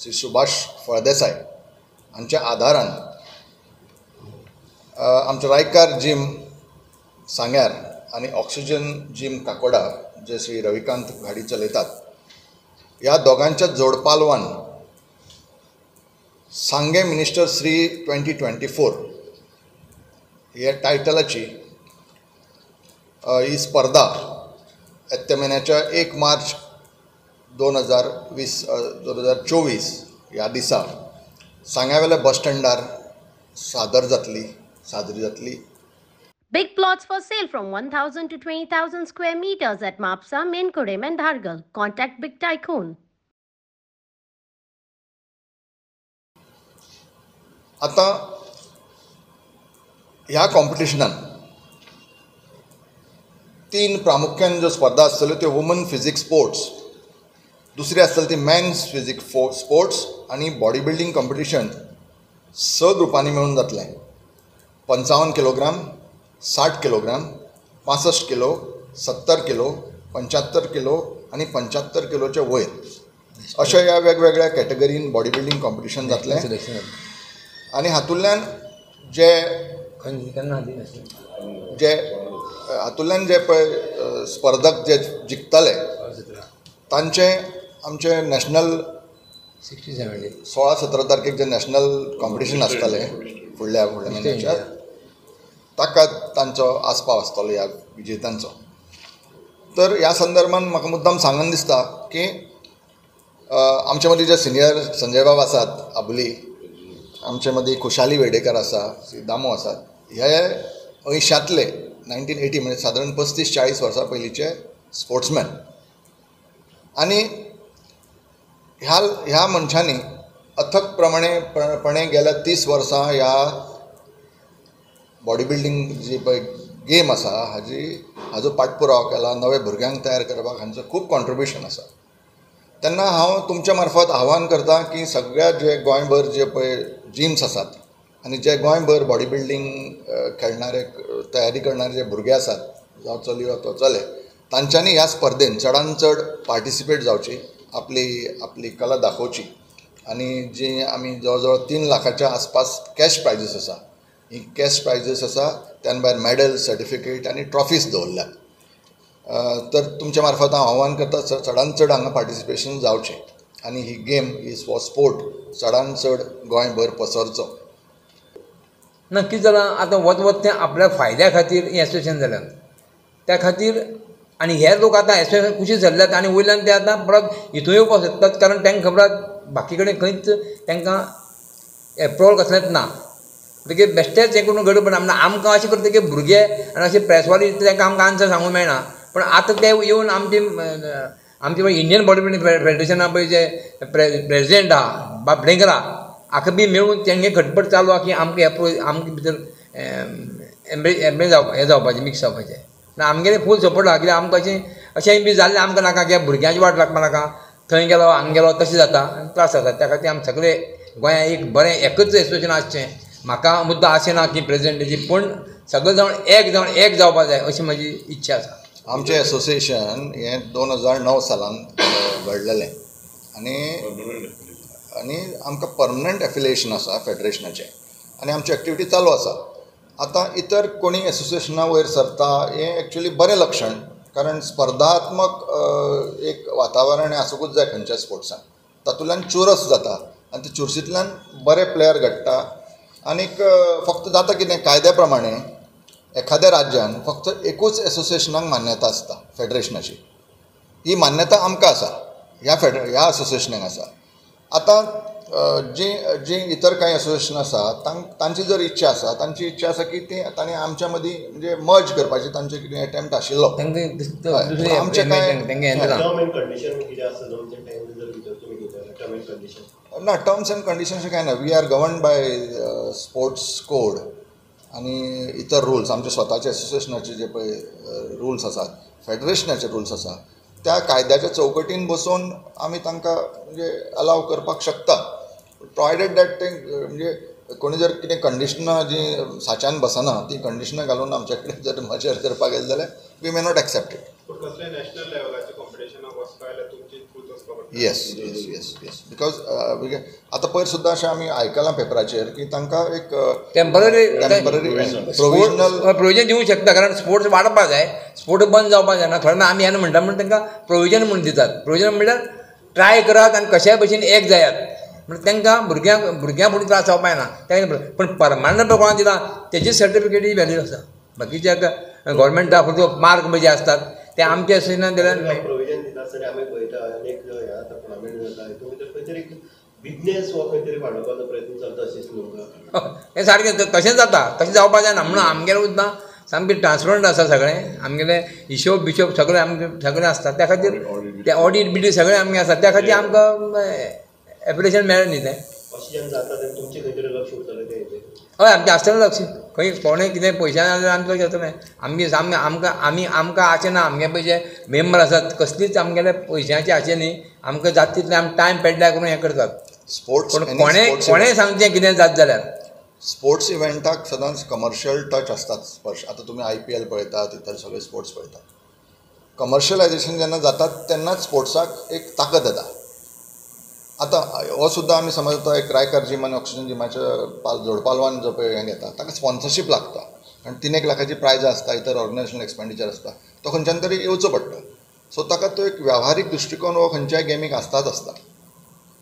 श्री सुभाष फळदेसाय हांच्या आदारान आमचे रायकार जिम सांग्यार आनी ऑक्सिजन जिम काकोडा जे श्री रविकांत गाडी चलयतात, ह्या दोगांच्या जोडपालवान सांगे मिनिस्टर श्री 2024 ह्या टायटलाची ही स्पर्धा येत्या म्हयन्याच्या 1 मार्च 2024 ह्या दिसा सांग्यावेल्या बस स्टँडार सादरी जातली. Big plots for sale from 1,000 to 20,000 square meters at Mapsa, Menkodem and Dhargal. Contact Big Tycoon. आता ह्या कॉम्पिटिशनान 3 प्रामुख्यान ज्यो स्पर्धा आसतल्यो त्यो वुमन फिजिक्स स्पोर्ट्स, दुसरी आसतली ती मेन्स फिजिक्स स्पोर्ट्स आनी बॉडी बिल्डिंग कॉम्पिटिशन 6 ग्रुपांनी मेळून जातलें. 55 kilogram, 60 kilogram, 65 kilo, 70 kilo, 75 kilo आनी 75 किलोचे वयर अशा ह्या वेगवेगळ्या कॅटेगरीन बॉडी बिल्डिंग कॉम्पिटिशन जातलें. आनी हातूंतल्यान हातूंतल्यान जे पळय स्पर्धक जे जिखतले तांचे आमचे नॅशनल 16-17 तारखेक जे नॅशनल कॉम्पिटिशन आसतलें फुडल्या म्हयन्याच्या ताका तांचो आस्पाव आसतलो ह्या विजेत्यांचो. तर ह्या संदर्भान म्हाका मुद्दाम सांगन दिसता की आमचे मदीं जे सिनियर संजय बाब आसात आबुली, आमचे मदीं खुशाली वेडेकर आसा, दामो आसात, हे 80तले 1980 म्हणजे सादारण 35-40 वर्सां पयलींचे स्पोर्ट्समॅन. आनी ह्या मनशांनी अथकपणे गेल्या 30 वर्सां ह्या बॉडी बिल्डिंग जी पळय गेम आसा हाजो पाठपुरावो केला, नवे भुरग्यांक तयार करपाक हांचो खूब कॉन्ट्रिब्युशन आसा. तेन्ना हांव तुमच्या मार्फत आव्हान करता की सगळ्या जे गोंयभर जे पळय जिम्स आसात आनी जे गोंयभर बॉडी बिल्डिंग खेळणारे तयारी करणारे जे भुरगे आसात, जावं चली वा तो चले, तांच्यांनी ह्या स्पर्धेन चडांत चड पार्टिसिपेट जावची, आपली कला दाखोवची. आनी जी आमी जवळ जवळ 3 लाखाच्या आसपास कॅश प्रायजीस आसा, ही कॅश प्रायजीस आसा, त्यान भायर मॅडल, सर्टिफिकेट आनी ट्रॉफीज दवरल्यात. तर तुमच्या मार्फत हांव आव्हान करता चडांत चड हांगा पार्टिसिपेशन जावचें आनी ही गेम ही स्पोर्ट चडांत चड गोंयभर पसरचो. नक्की जालां आतां वत तें आपल्या फायद्या खातीर हें एसोसिएशन जाल्यात, त्या खातीर आनी हे लोक आतां एसोसिएशन कुशीक जाल्ल्यात आनी वयल्यान ते आतां परत हितून येवपाक सोदतात, कारण तांकां खबर बाकी कडेन खंयच तांकां एप्रूवल कसलेंच ना. म्हणटकीर बेश्टेच हें करून गडबड ना. आमकां अशें करता की भुरगे आनी अशे प्रेसवाली तांकां आमकां आन्सर सांगूंक मेळना, पण आतां ते येवन आमचे इंडियन बॉडी बिल्डिंग फेडरेशना पळय जे प्रेजिडेंट आहा बाब डेंगरा हाका बी मेळून तेंगे खटपट चालू आहा की आमकां आमचे भितर हें जावपाचें मिक्स जावपाचें. आमगेलें फूल सपोर्ट आहा, कित्याक आमकां अशें बी जाल्लें आमकां नाका, कित्याक भुरग्यांची वाट लागपा नाका, थंय गेलो हांगा गेलो तशें जाता आनी त्रास जाता. त्या खातीर आमी सगळे गोंयांत एक बरें एकच एसोसिएशन आसचें. म्हाका मुद्दा अशें ना की प्रेजिडेंटाची, पूण सगळे जावन एक जावपाक जाय अशी म्हजी इच्छा आसा. आमचें एसोसिएशन हें 2009 सालांत घडलेलें आनी आमकां परमनंट एफिलिएशन आसा फेडरेशनाचें आनी आमची एक्टिविटी चालू आसा. आतां इतर कोणी एसोसिएशना वयर सरता हें एक्चुअली बरें लक्षण, कारण स्पर्धात्मक एक वातावरण हें आसूंकूच जाय खंयच्या स्पोर्ट्सान. तातूंतल्यान चुरस जाता आनी त्या चुरशींतल्यान बरे प्लेयर घडटा. आनीक फक्त जाता कितें, कायद्या प्रमाणे एखाद्या राज्यान फक्त एकूच एसोसिएशनाक मान्यता आसता फेडरेशनाची. ही मान्यता आमकां आसा, ह्या एसोसिएशनाक आसा. आतां जी इतर कांय एसोसिएशन आसा तांची जर इच्छा आसा, तांची इच्छा आसा की ती तांणी आमच्या मदीं म्हणजे मर्ज करपाची तांचे कितें एटेम्प्ट आशिल्लो. आमचें कांय ना टर्म्स एंड कंडिशन्स कांय ना. We are governed by sports code आनी इतर रुल्स, आमचे स्वताचे एसोसिएशनाचे जे पळय रुल्स आसात, फेडरेशनाचे रुल्स आसा, त्या कायद्याच्या चौकटीन बसून आमी तांकां म्हणजे अलाव करपाक शकता, प्रोवायडेड दॅट ते म्हणजे कोणी जर कितें कंडिशनां जी साच्यान बसना ती कंडिशनां घालून आमचे कडेन जर मजर करपाक गेले जाल्यार we may not accept it. कसले नॅशनल लेवलाचे कॉम्पिटिशनाक वचपाक जाल्यार तुमची थ्रूच वचपाक पडटा? Yes yes yes yes because आतां पयर सुद्दां अशें आमी आयकलां पेपराचेर की तांकां एक टेम्पररी प्रोविजनल प्रोविजन दिवंक शकता, कारण स्पोर्ट्स वाडपा जाय, स्पोर्ट्स बंद जावपा जायना. थोडे मागीर आमी येना म्हणटा म्हणून तांकां प्रोविजन म्हणून दितात. प्रोविजन म्हणल्यार ट्राय करात आनी कशाय भशेन एक जायात, म्हणजे तांकां भुरग्यां फुडें त्रास जावपा येना. पण परमानंट कोणाक दिला तेजी सर्टिफिकेटी व्हॅल्यू आसा. बाकीच्या गव्हर्मेंटा फुडे मार्क म्हणजे असतात ते आमच्या एसोसिएशनान दिल्यार प्रोविजन दिता आसतना आमी पळयता अनेक टुर्नामेंट जाता हितून भितर खंय तरी बिजनेस हो खंय तरी वाडोवपाचो प्रयत्न चलता अशें न्हू. हें सारकें तशें जाता, तशें जावपा जायना म्हणून आमगेलें सुद्दां सामकें ट्रान्सपरंट आसा सगळें. आमगेलें हिशोब बिशोब सगळें आमगे सगळें आसता. त्या खातीर ते ऑडीट बिडीट सगळें आमगे आसा. त्या खातीर आमकां एप्रिशिएशन मेळ्ळें न्ही तें. अशें जेन्ना जाता तेन्ना तुमचें खंय तरी लक्ष उरतलें तें हेजेर. हय आमचें आसतलें लक्ष. खंय कोणें कितें पयशां जाल्यार आमचें लक्ष आसतलें. आमकां आशें ना आमगे पयशे मेंबर आसात कसलीच आमगेले पयशांची आशे न्ही. आमकां जाता तितलें आमी टायम पेड्ड्यार करून हें करतात. स्पोर्ट्स पूण कोणें सांगचें कितें जाता जाल्यार स्पोर्ट्स इव्हेंटाक सदांच कमर्शियल टच आसतात स्पर्श. आतां तुमी IPL पळयतात, इतर सगळे स्पोर्ट्स पळयतात. कमर्शियलायजेशन जेन्ना जातात तेन्नाच स्पोर्ट्साक एक ताकद येता. आतां हो सुद्दां आमी समज आतां एक रायकर जीम आनी ऑक्सिजन जिमाचे जोडपालवान जो पळय हें घेता ताका स्पॉन्सरशीप लागता आनी 3 लाखाची प्रायजां आसता, इतर ऑर्गनायजेशनल एक्सपेंडिचर आसता, तो खंयच्यान तरी येवचो पडटा. सो ताका तो एक व्यावहारीक दृश्टिकोन हो खंयच्याय गेमीक आसताच आसता.